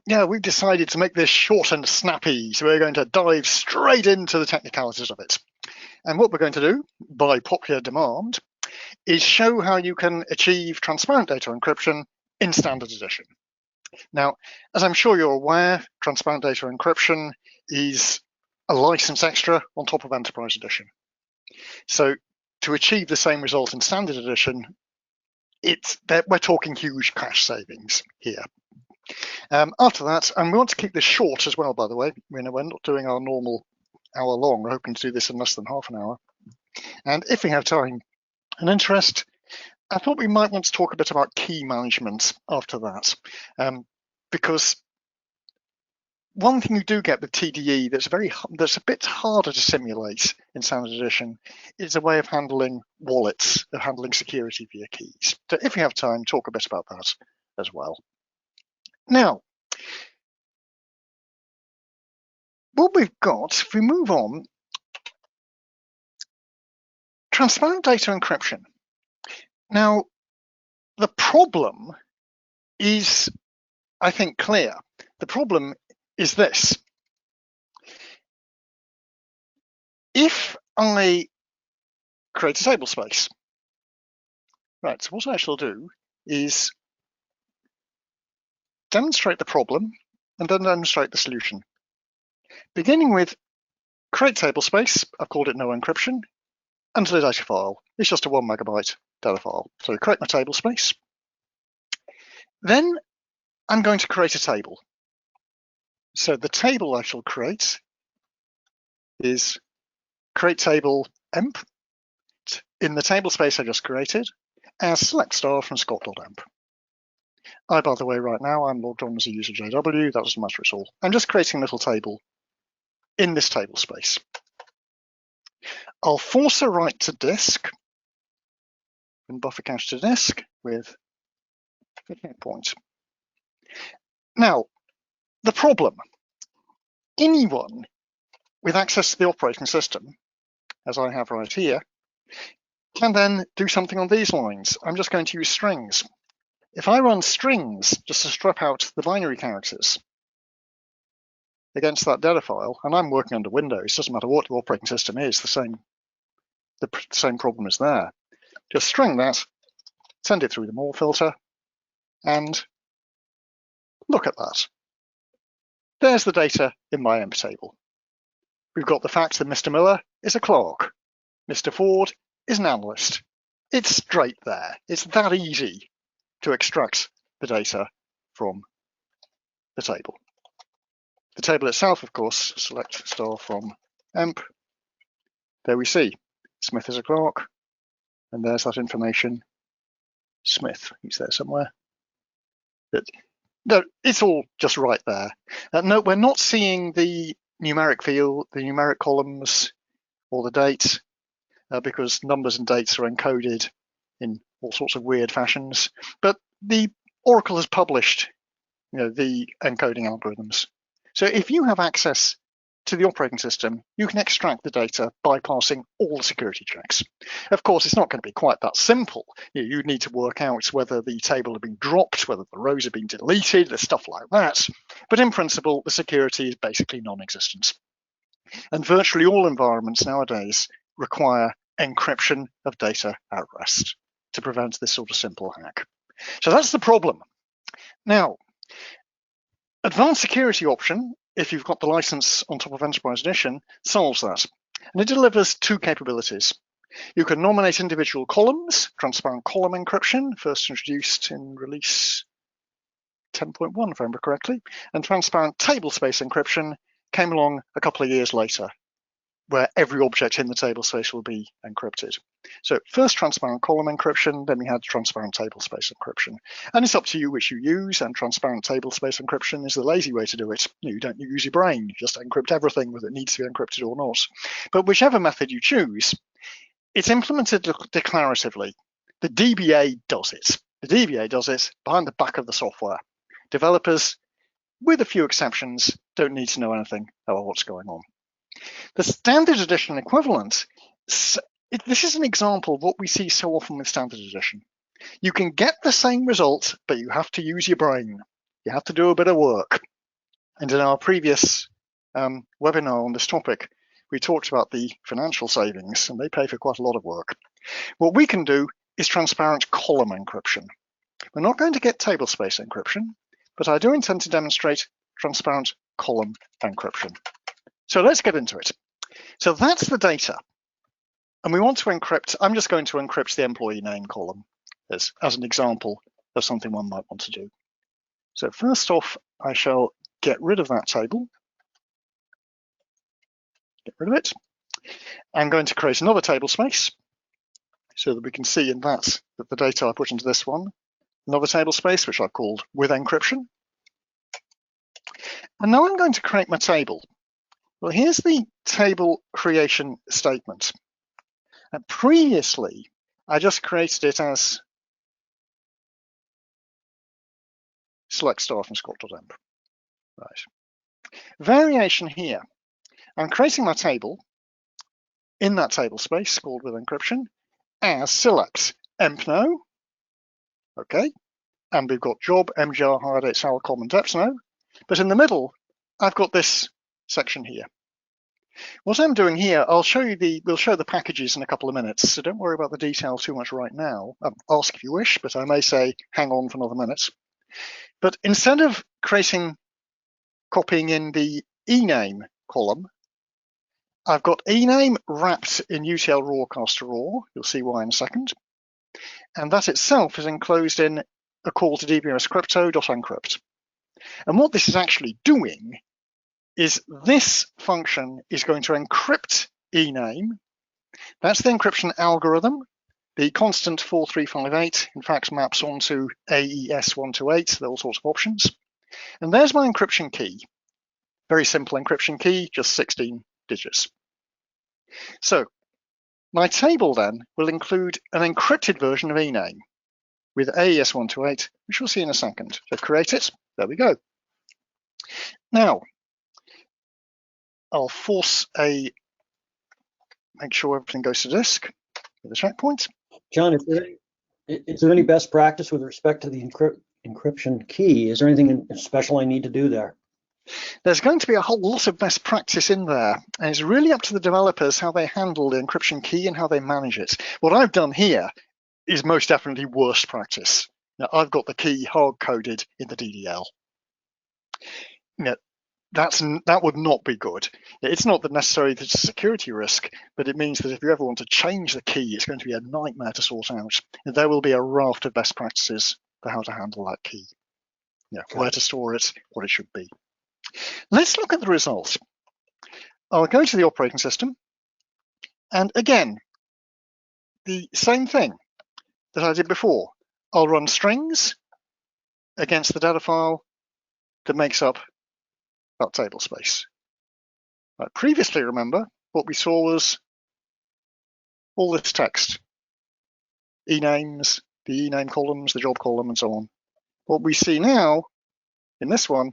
yeah, we've decided to make this short and snappy, so we're going to dive straight into the technicalities of it. And what we're going to do, by popular demand, is show how you can achieve transparent data encryption in Standard Edition. Now, as I'm sure you're aware, transparent data encryption is a license extra on top of Enterprise Edition. So to achieve the same result in Standard Edition, we're talking huge cache savings here. After that, and we want to keep this short as well, by the way. We're not doing our normal hour long. We're hoping to do this in less than half an hour. And if we have time and interest, I thought we might want to talk a bit about key management after that, because one thing you do get with TDE that's a bit harder to simulate in Standard Edition is a way of handling wallets, of handling security via keys. So if we have time, talk a bit about that as well. Now, what we've got, if we move on, transparent data encryption. Now, the problem is, I think, clear. The problem is this. If I create a table space, right, so what I shall do is demonstrate the problem and then demonstrate the solution. Beginning with create table space, I've called it no encryption, and the data file. It's just a 1 megabyte data file. So create my table space. Then I'm going to create a table. So the table I shall create is create table emp in the table space I just created as select star from scott.emp. By the way, right now I'm logged on as a user JW. That doesn't matter at all. I'm just creating a little table in this table space. I'll force a write to disk and buffer cache to disk with a point. Now, the problem, anyone with access to the operating system, as I have right here, can then do something on these lines. I'm just going to use strings. If I run strings just to strip out the binary characters against that data file, and I'm working under Windows, doesn't matter what the operating system is, the same problem is there. Just string that, send it through the more filter, and look at that. There's the data in my emp table. We've got the fact that Mr. Miller is a clerk. Mr. Ford is an analyst. It's straight there. It's that easy to extract the data from the table. The table itself, of course, select star from emp. There we see Smith is a clerk, and there's that information. Smith, he's there somewhere. No, it's all just right there. No, we're not seeing the numeric field, the numeric columns, or the dates, because numbers and dates are encoded in all sorts of weird fashions. But the Oracle has published, the encoding algorithms. So if you have access to the operating system, you can extract the data bypassing all the security checks. Of course, it's not going to be quite that simple. You need to work out whether the table has been dropped, whether the rows have been deleted, there's stuff like that. But in principle, the security is basically non-existent. And virtually all environments nowadays require encryption of data at rest to prevent this sort of simple hack. So that's the problem. Now, advanced security option, if you've got the license on top of Enterprise Edition, solves that. And it delivers two capabilities. You can nominate individual columns, transparent column encryption, first introduced in release 10.1, if I remember correctly, and transparent table space encryption came along a couple of years later, where every object in the table space will be encrypted. So first transparent column encryption, then we had transparent table space encryption. And it's up to you which you use, and transparent table space encryption is the lazy way to do it. You don't use your brain, you just encrypt everything whether it needs to be encrypted or not. But whichever method you choose, it's implemented declaratively. The DBA does it. The DBA does it behind the back of the software. Developers, with a few exceptions, don't need to know anything about what's going on. The Standard Edition equivalent, this is an example of what we see so often with Standard Edition. You can get the same result, but you have to use your brain. You have to do a bit of work. And in our previous webinar on this topic, we talked about the financial savings, and they pay for quite a lot of work. What we can do is transparent column encryption. We're not going to get tablespace encryption, but I do intend to demonstrate transparent column encryption. So let's get into it. So that's the data. And we want to encrypt, I'm just going to encrypt the employee name column as an example of something one might want to do. So first off, I shall get rid of that table. Get rid of it. I'm going to create another table space so that we can see in that the data I put into this one, another table space, which I've called with encryption. And now I'm going to create my table. Well, here's the table creation statement. And previously, I just created it as select star from Scott.emp. Right. Variation here. I'm creating my table in that table space called with encryption as select empno. Okay. And we've got job, mgr, hire date, sal, com, and depth no. But in the middle, I've got this section here. What I'm doing here, we'll show the packages in a couple of minutes, so don't worry about the detail too much right now. Ask if you wish, but I may say hang on for another minute. But instead of copying in the ename column, I've got ename wrapped in UTL raw cast to raw. You'll see why in a second. And that itself is enclosed in a call to dbmscrypto.encrypt. And what this is actually doing is this function is going to encrypt ename. That's the encryption algorithm. The constant 4358, in fact, maps onto AES128. There are all sorts of options. And there's my encryption key. Very simple encryption key, just 16 digits. So my table then will include an encrypted version of ename with AES128, which we'll see in a second. So create it. There we go. Now, I'll make sure everything goes to disk with a checkpoint. John, is there any best practice with respect to the encryption key? Is there anything special I need to do there? There's going to be a whole lot of best practice in there, and it's really up to the developers how they handle the encryption key and how they manage it. What I've done here is most definitely worst practice. Now, I've got the key hard-coded in the DDL. Now, that would not be good. It's not that necessarily it's a security risk, but it means that if you ever want to change the key, it's going to be a nightmare to sort out. And there will be a raft of best practices for how to handle that key. Where to store it, what it should be. Let's look at the result. I'll go to the operating system. And again, the same thing that I did before. I'll run strings against the data file that makes up that table space. Right, previously, remember, what we saw was all this text. Enames, the ename columns, the job column, and so on. What we see now in this one,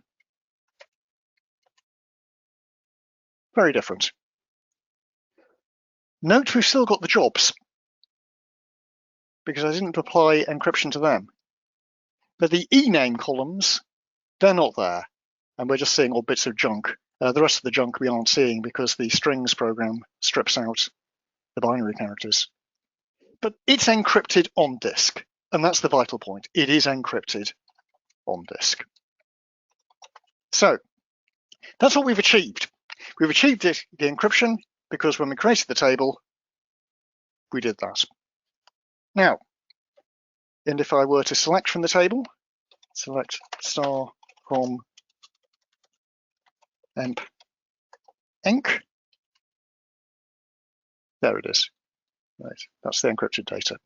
very different. Note we've still got the jobs because I didn't apply encryption to them. But the ename columns, they're not there. And we're just seeing all bits of junk. The rest of the junk we aren't seeing because the strings program strips out the binary characters. But it's encrypted on disk, and that's the vital point. It is encrypted on disk. So that's what we've achieved. We've achieved the encryption because when we created the table, we did that. Now, and if I were to select from the table, select star from emp enc. There it is. Right, that's the encrypted data.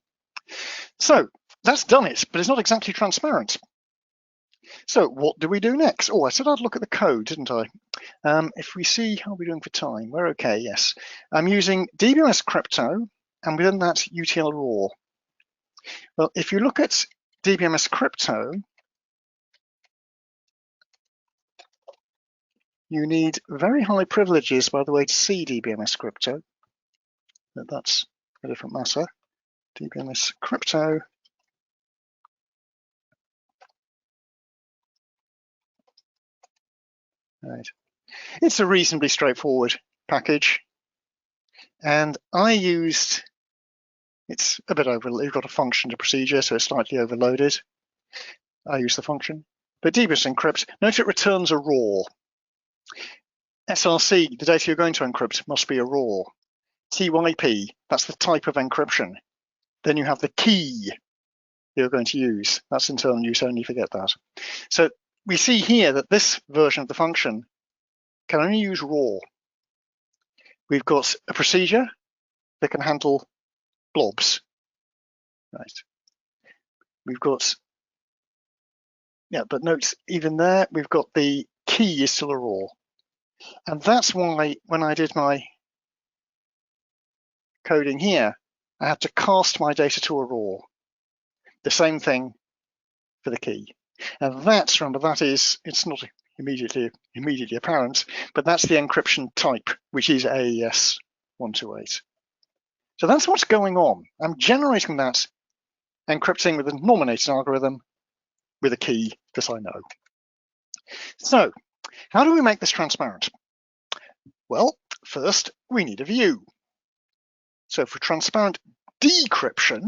So that's done it, but it's not exactly transparent. So what do we do next? Oh, I said I'd look at the code, didn't I? If we see how we're doing for time, we're okay, yes. I'm using DBMS crypto, and within that UTL raw. Well, if you look at DBMS crypto, you need very high privileges, by the way, to see DBMS crypto. But that's a different matter. DBMS crypto. Right. It's a reasonably straightforward package, and I used, it's a bit overloaded. You've got a function to procedure, so it's slightly overloaded. I use the function, but dbus encrypt, note it returns a raw. SRC, the data you're going to encrypt must be a raw. TYP, that's the type of encryption. Then you have the key you're going to use. That's internal use only, forget that. So we see here that this version of the function can only use raw. We've got a procedure that can handle blobs. Right. We've got, yeah, but note, even there, we've got the key is still a raw. And that's why when I did my coding here, I had to cast my data to a raw. The same thing for the key. And that's, remember, that is, it's not immediately apparent, but that's the encryption type, which is AES 128. So that's what's going on. I'm generating that encrypting with a nominated algorithm with a key that I know. So how do we make this transparent? Well, first we need a view. So for transparent decryption,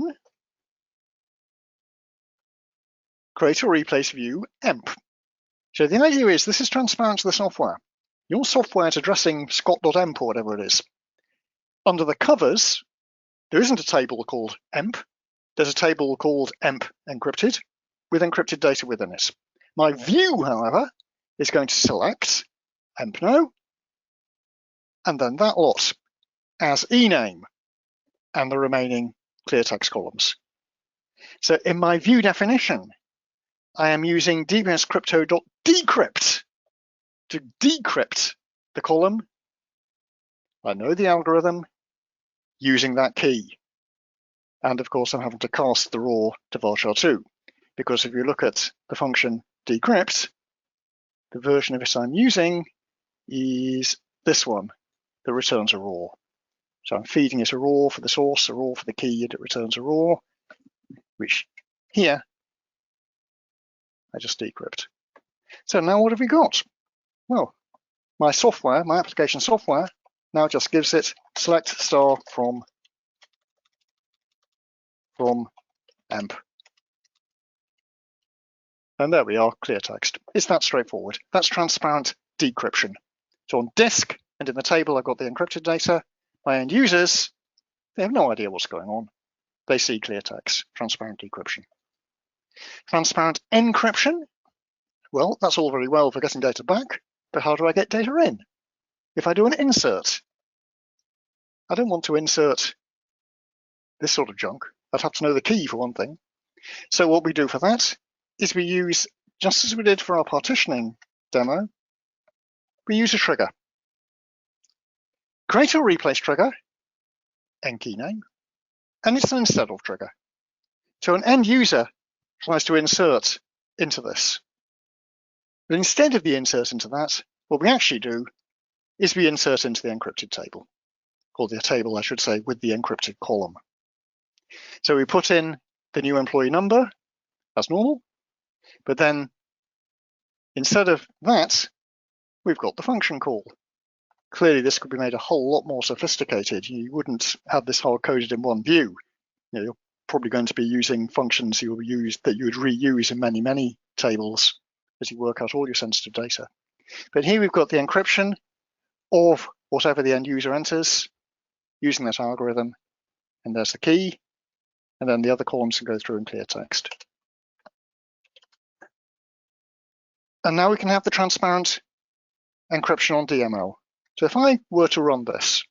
create or replace view emp. So the idea is this is transparent to the software. Your software is addressing scott.emp or whatever it is. Under the covers, there isn't a table called emp. There's a table called emp encrypted with encrypted data within it. My view, however, is going to select emp no, and then that lot as ename and the remaining clear text columns. So in my view definition, I am using dbscrypto.decrypt to decrypt the column. I know the algorithm using that key. And of course, I'm having to cast the raw to varchar2, because if you look at the function decrypt, the version of it I'm using is this one that returns a raw. So I'm feeding it a raw for the source, a raw for the key, and it returns a raw, which here I just decrypt. So now what have we got? Well, my software, my application software, now just gives it select star from emp. And there we are, clear text. It's that straightforward. That's transparent decryption. So on disk and in the table, I've got the encrypted data. My end users, they have no idea what's going on. They see clear text, transparent decryption. Transparent encryption, well, that's all very well for getting data back, but how do I get data in? If I do an insert, I don't want to insert this sort of junk. I'd have to know the key for one thing. So what we do for that is we use, just as we did for our partitioning demo, we use a trigger. Create or replace trigger, enkey name, and it's an instead of trigger. So an end user tries to insert into this. But instead of the insert into that, what we actually do is we insert into the encrypted table, or the table, I should say, with the encrypted column. So we put in the new employee number as normal, but then instead of that, we've got the function call. Clearly, this could be made a whole lot more sophisticated. You wouldn't have this hard-coded in one view. You're probably going to be using functions that you would reuse in many, many tables as you work out all your sensitive data. But here we've got the encryption of whatever the end user enters using that algorithm, and there's the key, and then the other columns can go through in clear text. And now we can have the transparent encryption on DML. So if I were to run this,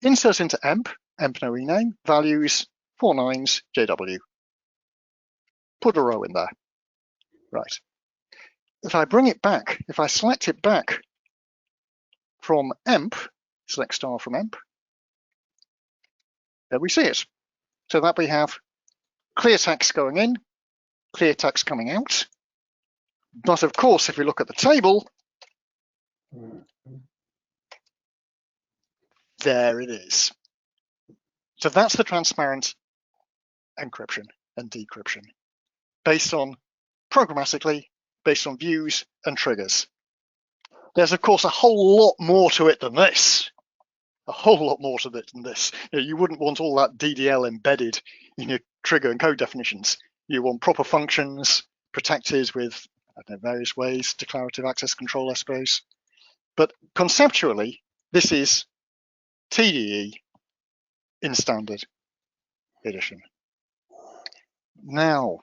insert into emp no ename, values 49s JW. Put a row in there. Right. If I bring it back, if I select it back from emp, select star from emp, there we see it. So that we have clear text going in, clear text coming out. But of course, if we look at the table, there it is. So that's the transparent encryption and decryption based on programmatically, based on views and triggers. There's, of course, a whole lot more to it than this. A whole lot more to it than this. You wouldn't want all that DDL embedded in your trigger and code definitions. You want proper functions protected with, I don't know, various ways, declarative access control, I suppose. But conceptually, this is TDE in standard edition. Now.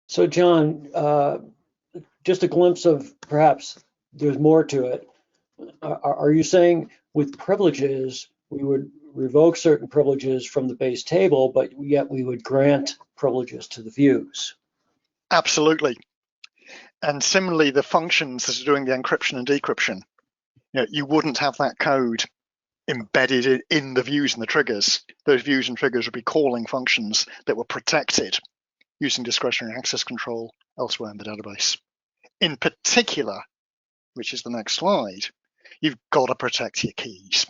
So John, just a glimpse of perhaps there's more to it. Are you saying with privileges, we would revoke certain privileges from the base table, but yet we would grant privileges to the views? Absolutely. And similarly, the functions that are doing the encryption and decryption, you wouldn't have that code embedded in the views and the triggers. Those views and triggers would be calling functions that were protected using discretionary access control elsewhere in the database. In particular, which is the next slide, you've got to protect your keys.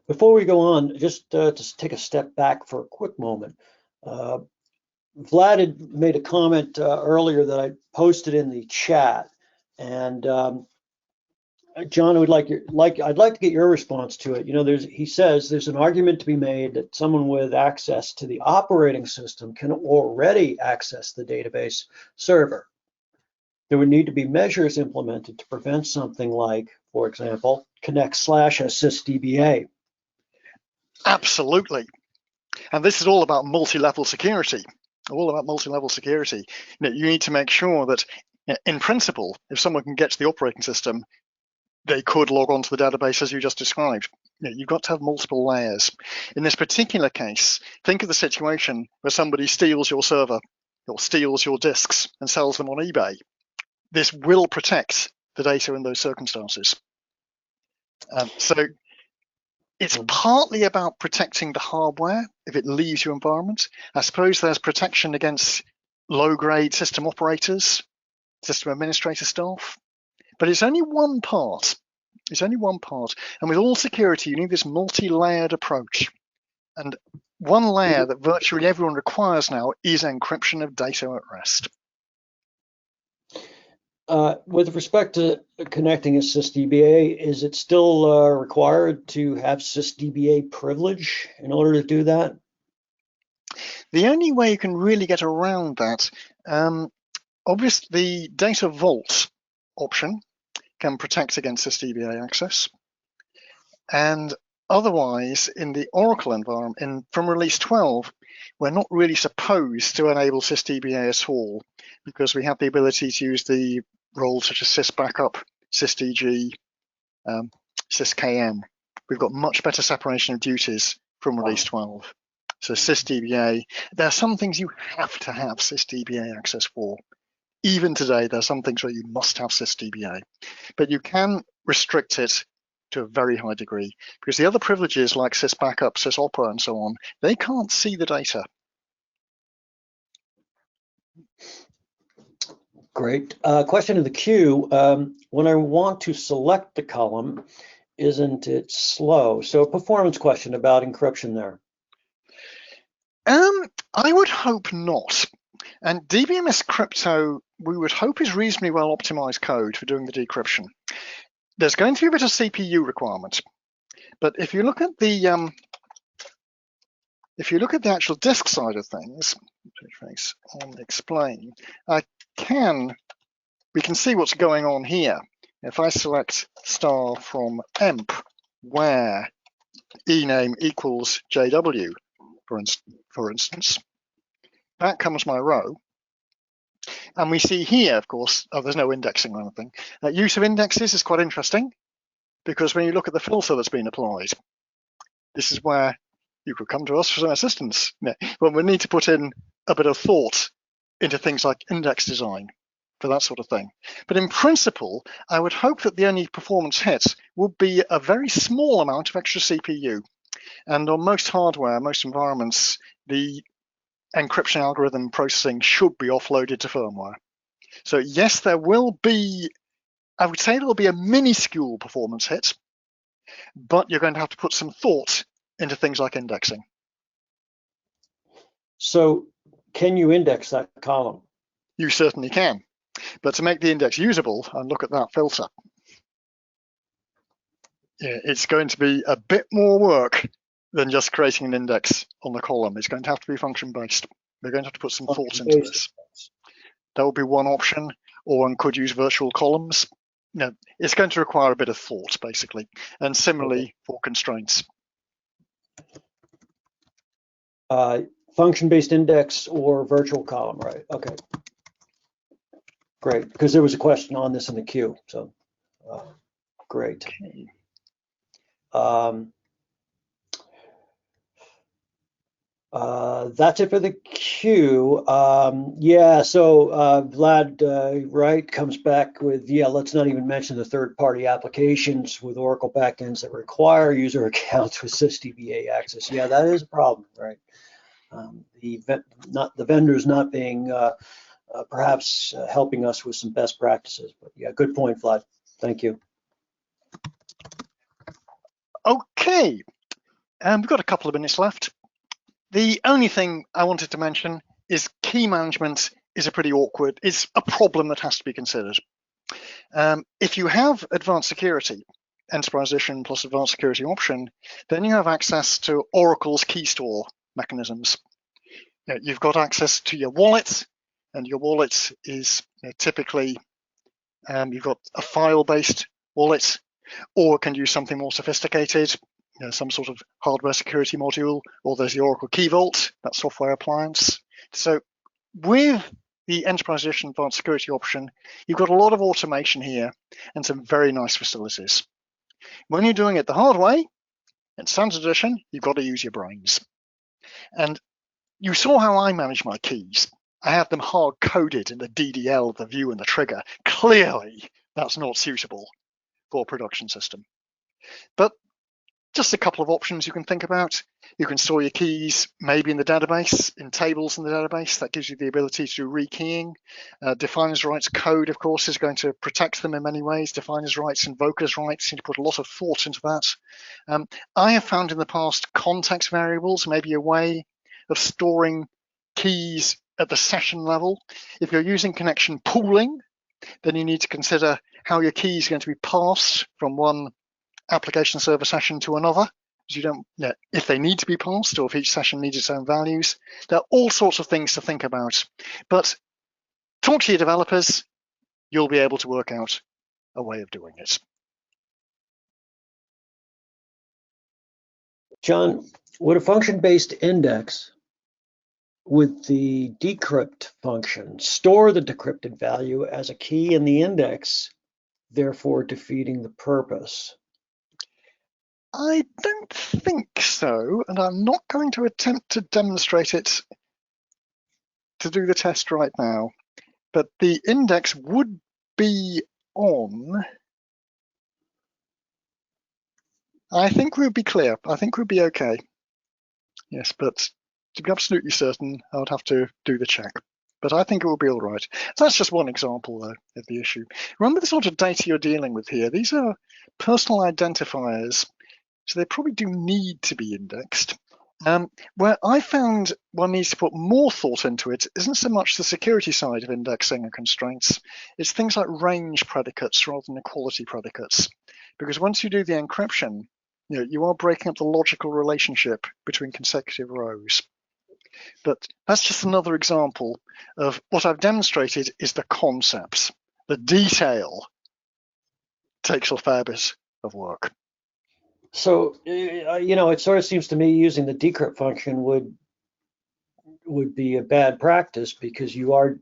Before we go on, just take a step back for a quick moment. Vlad had made a comment earlier that I posted in the chat, and John, I'd like to get your response to it. He says there's an argument to be made that someone with access to the operating system can already access the database server. There would need to be measures implemented to prevent something like, for example, connect/assist-DBA. Absolutely. And this is all about multi-level security. All about multi-level security. You need to make sure that, in principle, if someone can get to the operating system, they could log on to the database as you just described. You've got to have multiple layers. In this particular case, think of the situation where somebody steals your server or steals your disks and sells them on eBay. This will protect the data in those circumstances. So it's partly about protecting the hardware if it leaves your environment. I suppose there's protection against low-grade system operators, system administrator staff. But it's only one part. It's only one part. And with all security, you need this multi-layered approach. And one layer that virtually everyone requires now is encryption of data at rest. With respect to connecting a sysdba, is it still required to have sysdba privilege in order to do that? The only way you can really get around that, obviously the data vault option can protect against sysdba access. And otherwise, in the Oracle environment, from release 12, we're not really supposed to enable sysdba at all, because we have the ability to use the roles such as sysbackup, sysdg, syskm. We've got much better separation of duties from release 12. So sysdba, there are some things you have to have sysdba access for. Even today, there are some things where you must have sysdba, but you can restrict it to a very high degree, because the other privileges like sysbackup, sysopera, and so on, they can't see the data. Great. Question in the queue. When I want to select the column, isn't it slow? So a performance question about encryption there. I would hope not. And DBMS Crypto, we would hope, is reasonably well optimized code for doing the decryption. There's going to be a bit of CPU requirement, but if you look at the actual disk side of things, on explain, we can see what's going on here. If I select star from emp, where ename equals JW, for instance, that comes my row. And we see here, of course, there's no indexing or anything. Use of indexes is quite interesting, because when you look at the filter that's been applied, this is where you could come to us for some assistance. But we need to put in a bit of thought into things like index design for that sort of thing. But in principle, I would hope that the only performance hit would be a very small amount of extra CPU. And on most hardware, most environments, the encryption algorithm processing should be offloaded to firmware. So yes, there will be, I would say there will be a minuscule performance hit, but you're going to have to put some thought into things like indexing. So can you index that column? You certainly can. But to make the index usable, and look at that filter, it's going to be a bit more work than just creating an index on the column. It's going to have to be function-based. We're going to have to put some thought into this. That would be one option, or one could use virtual columns. It's going to require a bit of thought, basically, and similarly for constraints. Function-based index or virtual column, right? Okay, great, because there was a question on this in the queue, so great. Okay. That's it for the queue. Yeah, so Vlad Wright comes back with, yeah, let's not even mention the third-party applications with Oracle backends that require user accounts with SysDBA access. Yeah, that is a problem, right? The vendors not being perhaps helping us with some best practices. But yeah, good point, Vlad. Thank you. Okay, we've got a couple of minutes left. The only thing I wanted to mention is key management is it's a problem that has to be considered. If you have advanced security, enterprise edition plus advanced security option, then you have access to Oracle's key store mechanisms. You've got access to your wallet, and your wallet is typically, you've got a file-based wallet, or it can use something more sophisticated, some sort of hardware security module, or there's the Oracle Key Vault, that software appliance. So with the Enterprise Edition Advanced Security option, you've got a lot of automation here and some very nice facilities. When you're doing it the hard way, in Standard Edition, you've got to use your brains. And you saw how I manage my keys. I have them hard-coded in the DDL, the view, and the trigger. Clearly, that's not suitable for a production system. But just a couple of options you can think about. You can store your keys maybe in the database, in tables in the database. That gives you the ability to do rekeying. Definers rights code, of course, is going to protect them in many ways. Definers rights, invokers rights, you need to put a lot of thought into that. I have found in the past context variables may be a way of storing keys at the session level. If you're using connection pooling, then you need to consider how your key is going to be passed from one application server session to another. You don't, if they need to be passed or if each session needs its own values. There are all sorts of things to think about. But talk to your developers, you'll be able to work out a way of doing it. John, would a function-based index with the decrypt function store the decrypted value as a key in the index, therefore defeating the purpose? I don't think so, and I'm not going to attempt to demonstrate it to do the test right now. But the index would be on. I think we'll be clear. I think we'll be okay. Yes, but to be absolutely certain, I would have to do the check. But I think it will be all right. So that's just one example, though, of the issue. Remember the sort of data you're dealing with here. These are personal identifiers, so they probably do need to be indexed. Where I found one needs to put more thought into it isn't so much the security side of indexing and constraints. It's things like range predicates rather than equality predicates. Because once you do the encryption, you are breaking up the logical relationship between consecutive rows. But that's just another example of what I've demonstrated is the concepts. The detail takes a fair bit of work. So, it sort of seems to me using the decrypt function would be a bad practice because you are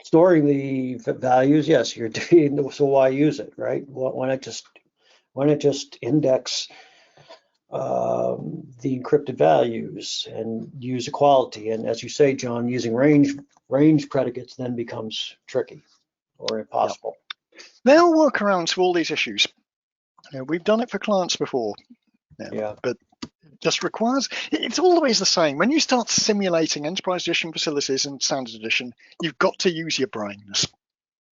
storing the values. Yes, you're doing, so why use it, right? Why not just index the encrypted values and use equality? And as you say, John, using range predicates then becomes tricky or impossible. Yep. There are workarounds for all these issues. We've done it for clients before, but it just requires, it's always the same. When you start simulating Enterprise Edition facilities and Standard Edition, you've got to use your brains.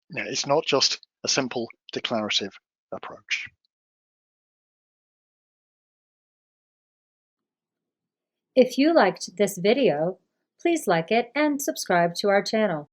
It's not just a simple declarative approach. If you liked this video, please like it and subscribe to our channel.